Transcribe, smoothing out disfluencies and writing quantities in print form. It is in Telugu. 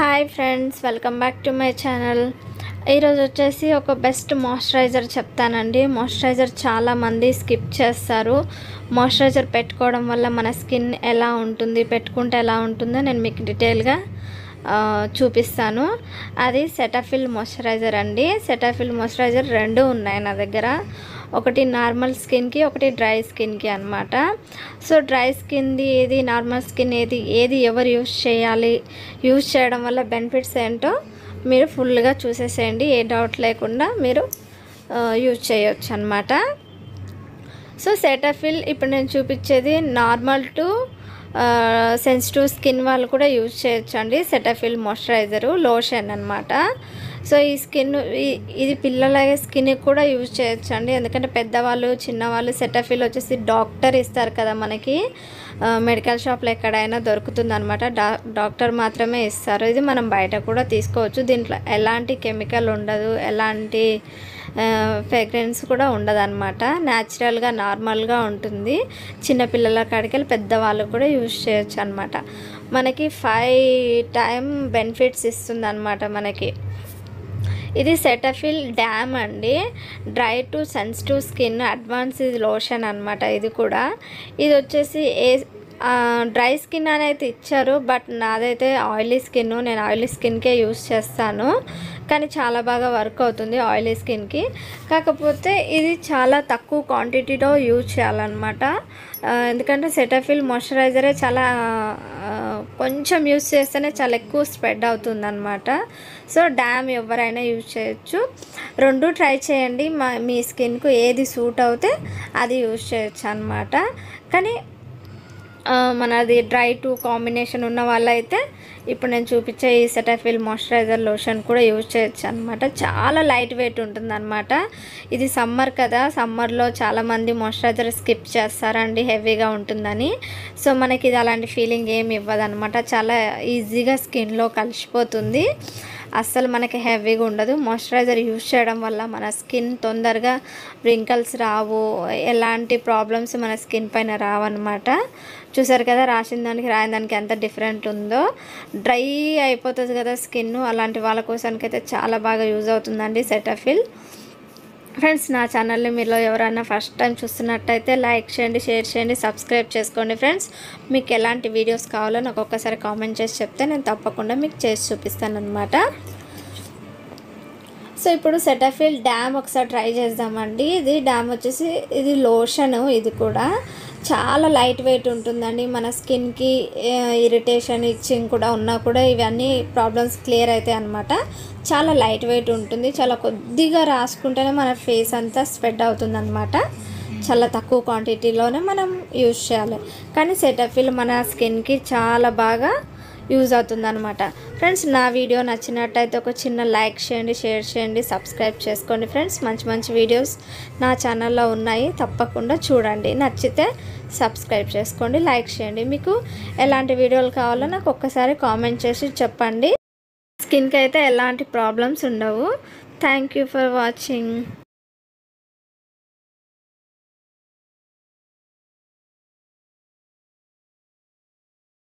Hi friends, welcome back to my channel. ఈరోజు వచ్చేసి ఒక బెస్ట్ మాయిశ్చరైజర్ చెప్తానండి. మాయిశ్చరైజర్ చాలామంది స్కిప్ చేస్తారు. మాయిశ్చరైజర్ పెట్టుకోవడం వల్ల మన స్కిన్ ఎలా ఉంటుంది, పెట్టుకుంటే ఎలా ఉంటుందో నేను మీకు డీటెయిల్గా చూపిస్తాను. అది సెటాఫిల్ మాయిశ్చరైజర్ అండి. సెటాఫిల్ మాయిశ్చరైజర్ రెండు ఉన్నాయి నా దగ్గర. ఒకటి నార్మల్ స్కిన్కి, ఒకటి డ్రై స్కిన్కి అనమాట. సో డ్రై స్కిన్ది ఏది, నార్మల్ స్కిన్ ఏది ఎవరు యూజ్ చేయాలి, యూజ్ చేయడం వల్ల బెనిఫిట్స్ ఏంటో మీరు ఫుల్గా చూసేసేయండి. ఏ డౌట్ లేకుండా మీరు యూజ్ చేయొచ్చు అనమాట. సో సెటాఫిల్ ఇప్పుడు నేను చూపించేది నార్మల్ టు సెన్సిటివ్ స్కిన్ వాళ్ళు కూడా యూజ్ చేయొచ్చు అండి. సెటాఫిల్ మాయిశ్చరైజరు లోషన్ అనమాట. సో ఈ స్కిన్ ఇది పిల్లల స్కిన్కి కూడా యూజ్ చేయొచ్చు అండి. ఎందుకంటే పెద్దవాళ్ళు, చిన్నవాళ్ళు సెటాఫిల్ వచ్చేసి డాక్టర్ ఇస్తారు కదా మనకి. మెడికల్ షాప్లో ఎక్కడైనా దొరుకుతుంది అనమాట. డాక్టర్ మాత్రమే ఇస్తారు. ఇది మనం బయట కూడా తీసుకోవచ్చు. దీంట్లో ఎలాంటి కెమికల్ ఉండదు, ఎలాంటి ఫ్రేగ్రెన్స్ కూడా ఉండదు అనమాట. న్యాచురల్గా నార్మల్గా ఉంటుంది. చిన్నపిల్లల కాడికి పెద్దవాళ్ళు కూడా యూజ్ చేయొచ్చు అనమాట. మనకి 5 టైమ్ బెనిఫిట్స్ ఇస్తుంది అనమాట మనకి. ఇది సెటాఫిల్ డ్యామ్ అండి. Dry to sensitive skin advance lotion అనమాట. ఇది కూడా ఇది వచ్చేసి డ్రై స్కిన్ అనేది ఇచ్చారు. బట్ నాదైతే ఆయిలీ స్కిన్, నేను ఆయిలీ స్కిన్కే యూజ్ చేస్తాను. కానీ చాలా బాగా వర్క్ అవుతుంది ఆయిలీ స్కిన్కి. కాకపోతే ఇది చాలా తక్కువ క్వాంటిటీలో యూజ్ చేయాలన్నమాట. ఎందుకంటే సెటాఫిల్ మాయిశ్చరైజరే చాలా కొంచెం యూజ్ చేస్తేనే చాలా ఎక్కువ స్ప్రెడ్ అవుతుంది అనమాట. సో డ్యామ్ ఎవరైనా యూజ్ చేయొచ్చు. రెండు ట్రై చేయండి. మీ స్కిన్కు ఏది సూట్ అవుతే అది యూజ్ చేయొచ్చు అనమాట. కానీ మనది డ్రై టు కాంబినేషన్ ఉన్న వాళ్ళైతే ఇప్పుడు నేను చూపించే ఈ సెటాఫిల్ మాయిశ్చరైజర్ లోషన్ కూడా యూజ్ చేయొచ్చు అనమాట. చాలా లైట్ వెయిట్ ఉంటుంది అనమాట. ఇది సమ్మర్ కదా, సమ్మర్లో చాలామంది మాయిశ్చరైజర్ స్కిప్ చేస్తారండి హెవీగా ఉంటుందని. సో మనకి ఇది అలాంటి ఫీలింగ్ ఏమి ఇవ్వదు అనమాట. చాలా ఈజీగా స్కిన్లో కలిసిపోతుంది. అస్సలు మనకి హెవీగా ఉండదు. మాయిశ్చరైజర్ యూజ్ చేయడం వల్ల మన స్కిన్ తొందరగా రింకల్స్ రావు, ఎలాంటి ప్రాబ్లమ్స్ మన స్కిన్ పైన రావన్నమాట. చూసారు కదా రాసిన దానికి రాయని దానికి ఎంత డిఫరెంట్ ఉందో. డ్రై అయిపోతుంది కదా స్కిన్, అలాంటి వాళ్ళ కోసానికైతే చాలా బాగా యూజ్ అవుతుందండి సెటాఫిల్. ఫ్రెండ్స్, నా ఛానల్ని మీలో ఎవరైనా ఫస్ట్ టైం చూస్తున్నట్టయితే లైక్ చేయండి, షేర్ చేయండి, సబ్స్క్రైబ్ చేసుకోండి. ఫ్రెండ్స్, మీకు ఎలాంటి వీడియోస్ కావాలో నాకు ఒక్కసారి కామెంట్ చేసి చెప్తే నేను తప్పకుండా మీకు చేసి చూపిస్తాను అనమాట. సో ఇప్పుడు సెటాఫిల్ డ్యామ్ ఒకసారి ట్రై చేద్దామండి. ఇది డ్యామ్ వచ్చేసి ఇది లోషను. ఇది కూడా చాలా లైట్ వెయిట్ ఉంటుందండి. మన స్కిన్కి ఇరిటేషన్, ఇచ్చింగ్ కూడా ఉన్నా కూడా ఇవన్నీ ప్రాబ్లమ్స్ క్లియర్ అవుతాయి అన్నమాట. చాలా లైట్ వెయిట్ ఉంటుంది. చాలా కొద్దిగా రాసుకుంటేనే మన ఫేస్ అంతా స్ప్రెడ్ అవుతుంది అనమాట. చాలా తక్కువ క్వాంటిటీలోనే మనం యూజ్ చేయాలి. కానీ సెటాఫిల్ మన స్కిన్కి చాలా బాగా యూజ్ అవుతుంది అనమాట. ఫ్రెండ్స్, నా వీడియో నచ్చినట్టయితే ఒక చిన్న లైక్ చేయండి, షేర్ చేయండి, సబ్స్క్రైబ్ చేసుకోండి. ఫ్రెండ్స్, మంచి మంచి వీడియోస్ నా ఛానల్లో ఉన్నాయి, తప్పకుండా చూడండి. నచ్చితే సబ్స్క్రైబ్ చేసుకోండి, లైక్ చేయండి. మీకు ఎలాంటి వీడియోలు కావాలో నాకు ఒక్కసారి కామెంట్ చేసి చెప్పండి. స్కిన్కి అయితే ఎలాంటి ప్రాబ్లమ్స్ ఉండవు. Thank you for watching.